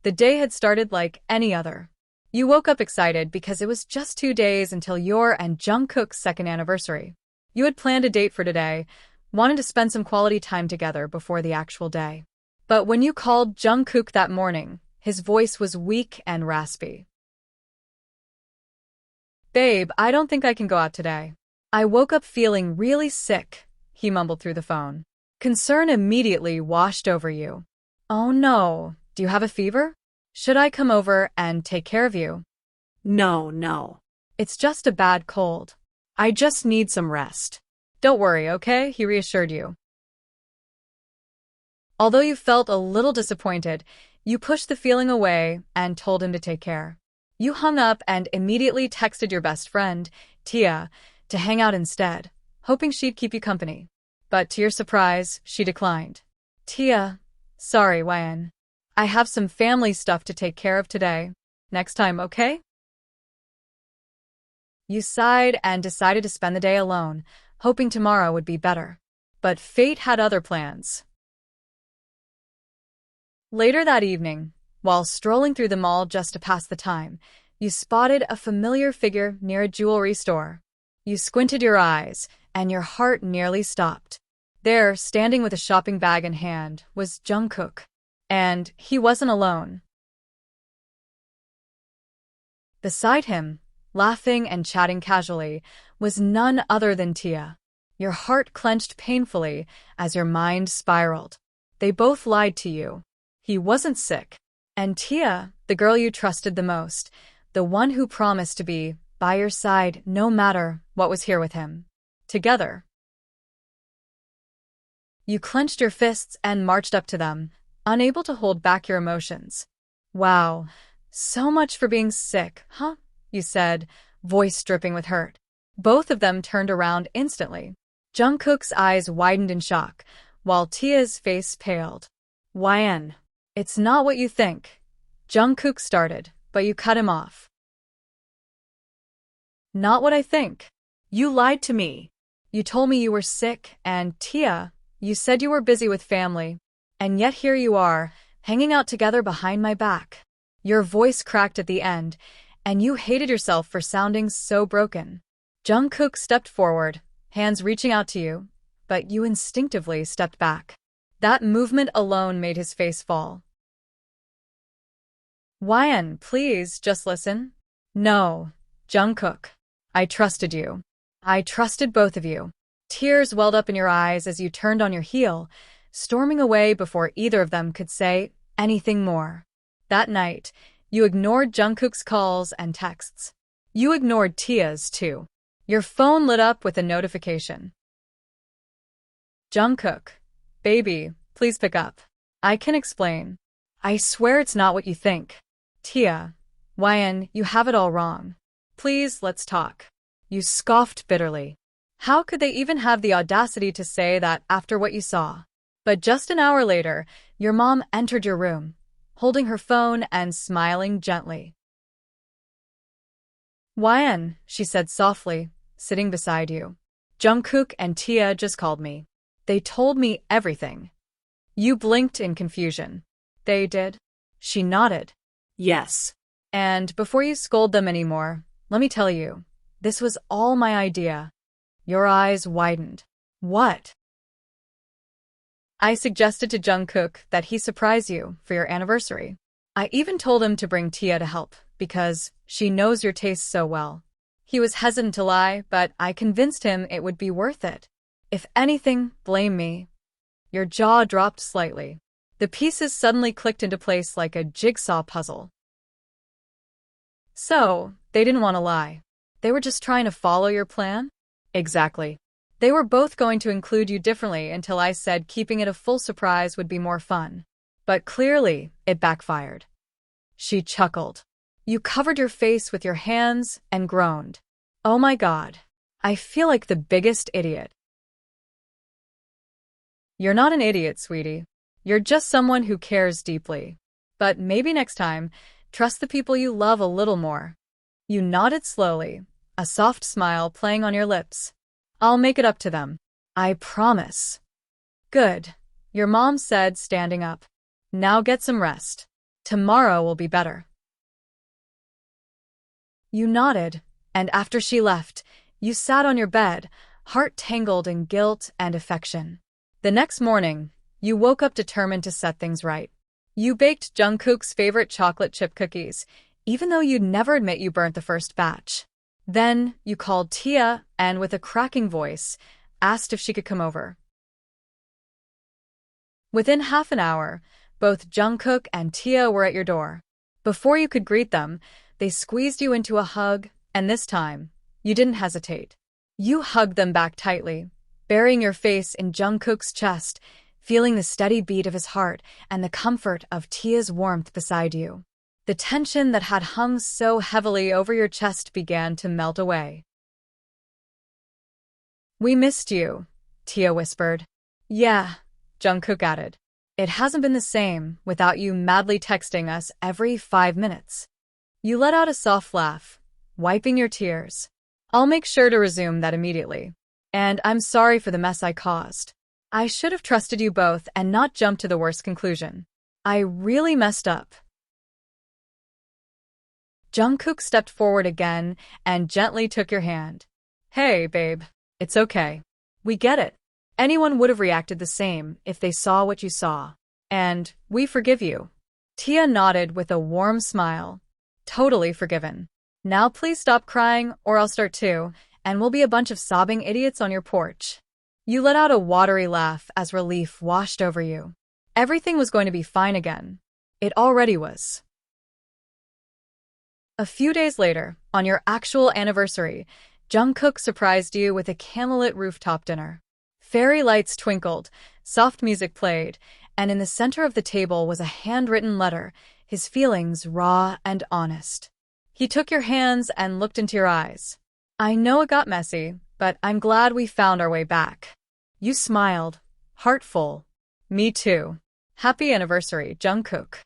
The day had started like any other. You woke up excited because it was just 2 days until your and Jungkook's second anniversary. You had planned a date for today, wanted to spend some quality time together before the actual day. But when you called Jungkook that morning, his voice was weak and raspy. "Babe, I don't think I can go out today. I woke up feeling really sick," he mumbled through the phone. Concern immediately washed over you. "Oh no, do you have a fever? Should I come over and take care of you?" No. "It's just a bad cold. I just need some rest." "Don't worry, okay?" he reassured you. Although you felt a little disappointed, you pushed the feeling away and told him to take care. You hung up and immediately texted your best friend, Tia, to hang out instead, hoping she'd keep you company. But to your surprise, she declined. "Tia, sorry, Wan. I have some family stuff to take care of today. Next time, okay?" You sighed and decided to spend the day alone, hoping tomorrow would be better. But fate had other plans. Later that evening, while strolling through the mall just to pass the time, you spotted a familiar figure near a jewelry store. You squinted your eyes, and your heart nearly stopped. There, standing with a shopping bag in hand, was Jungkook. And he wasn't alone. Beside him, laughing and chatting casually, was none other than Tia. Your heart clenched painfully as your mind spiraled. They both lied to you. He wasn't sick. And Tia, the girl you trusted the most, the one who promised to be by your side no matter what, was here with him. Together. You clenched your fists and marched up to them, unable to hold back your emotions. "Wow, so much for being sick, huh?" you said, voice dripping with hurt. Both of them turned around instantly. Jungkook's eyes widened in shock, while Tia's face paled. "Wan, it's not what you think," Jungkook started, but you cut him off. "Not what I think. You lied to me. You told me you were sick, and Tia, you said you were busy with family. And yet here you are, hanging out together behind my back." Your voice cracked at the end, and you hated yourself for sounding so broken. Jungkook stepped forward, hands reaching out to you, but you instinctively stepped back. That movement alone made his face fall. "Wan, please, just listen." "No, Jungkook. I trusted you. I trusted both of you." Tears welled up in your eyes as you turned on your heel, storming away before either of them could say anything more. That night, you ignored Jungkook's calls and texts. You ignored Tia's, too. Your phone lit up with a notification. "Jungkook, baby, please pick up. I can explain. I swear it's not what you think." "Tia, Wan, you have it all wrong. Please, let's talk." You scoffed bitterly. How could they even have the audacity to say that after what you saw? But just an hour later, your mom entered your room, holding her phone and smiling gently. "Wan," she said softly, sitting beside you. "Jungkook and Tia just called me. They told me everything." You blinked in confusion. "They did?" She nodded. Yes. "And before you scold them anymore, let me tell you, this was all my idea." Your eyes widened. "What?" "I suggested to Jungkook that he surprise you for your anniversary. I even told him to bring Tia to help, because she knows your tastes so well. He was hesitant to lie, but I convinced him it would be worth it. If anything, blame me." Your jaw dropped slightly. The pieces suddenly clicked into place like a jigsaw puzzle. "So, they didn't want to lie. They were just trying to follow your plan?" "Exactly. They were both going to include you differently until I said keeping it a full surprise would be more fun. But clearly, it backfired." She chuckled. You covered your face with your hands and groaned. "Oh my God. I feel like the biggest idiot." "You're not an idiot, sweetie. You're just someone who cares deeply. But maybe next time, trust the people you love a little more." You nodded slowly, a soft smile playing on your lips. "I'll make it up to them. I promise." "Good," your mom said, standing up. "Now get some rest." Tomorrow will be better. You nodded, and after she left, you sat on your bed, heart tangled in guilt and affection. The next morning, you woke up determined to set things right. You baked Jungkook's favorite chocolate chip cookies, even though you'd never admit you burnt the first batch. Then, you called Tia and, with a cracking voice, asked if she could come over. Within half an hour, both Jungkook and Tia were at your door. Before you could greet them, they squeezed you into a hug, and this time, you didn't hesitate. You hugged them back tightly, burying your face in Jungkook's chest, feeling the steady beat of his heart and the comfort of Tia's warmth beside you. The tension that had hung so heavily over your chest began to melt away. "We missed you," Tia whispered. "Yeah," Jungkook added. "It hasn't been the same without you madly texting us every 5 minutes." You let out a soft laugh, wiping your tears. "I'll make sure to resume that immediately. And I'm sorry for the mess I caused. I should have trusted you both and not jumped to the worst conclusion. I really messed up." Jungkook stepped forward again and gently took your hand. "Hey, babe, it's okay. We get it. Anyone would have reacted the same if they saw what you saw. And we forgive you." Tia nodded with a warm smile. "Totally forgiven. Now please stop crying or I'll start too, and we'll be a bunch of sobbing idiots on your porch." You let out a watery laugh as relief washed over you. Everything was going to be fine again. It already was. A few days later, on your actual anniversary, Jungkook surprised you with a candlelit rooftop dinner. Fairy lights twinkled, soft music played, and in the center of the table was a handwritten letter, his feelings raw and honest. He took your hands and looked into your eyes. "I know it got messy, but I'm glad we found our way back." You smiled, heart full. "Me too. Happy anniversary, Jungkook."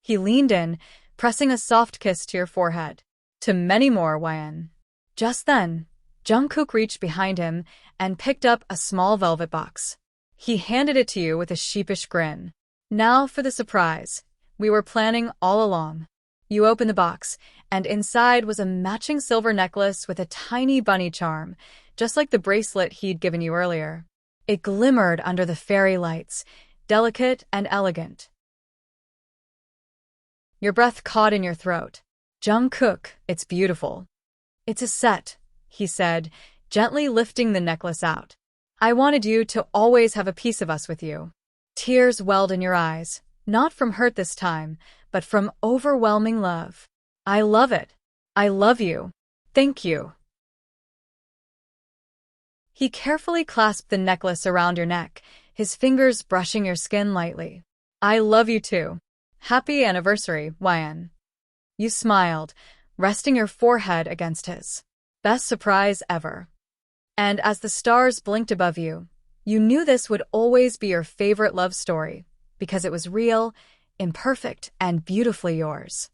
He leaned in, pressing a soft kiss to your forehead. "To many more, YN." Just then, Jungkook reached behind him and picked up a small velvet box. He handed it to you with a sheepish grin. "Now for the surprise we were planning all along." You opened the box, and inside was a matching silver necklace with a tiny bunny charm, just like the bracelet he'd given you earlier. It glimmered under the fairy lights, delicate and elegant. Your breath caught in your throat. "Jungkook, it's beautiful." "It's a set," he said, gently lifting the necklace out. "I wanted you to always have a piece of us with you." Tears welled in your eyes, not from hurt this time, but from overwhelming love. "I love it. I love you. Thank you." He carefully clasped the necklace around your neck, his fingers brushing your skin lightly. "I love you too. Happy anniversary, YN." You smiled, resting your forehead against his. Best surprise ever. And as the stars blinked above you, you knew this would always be your favorite love story, because it was real, imperfect, and beautifully yours.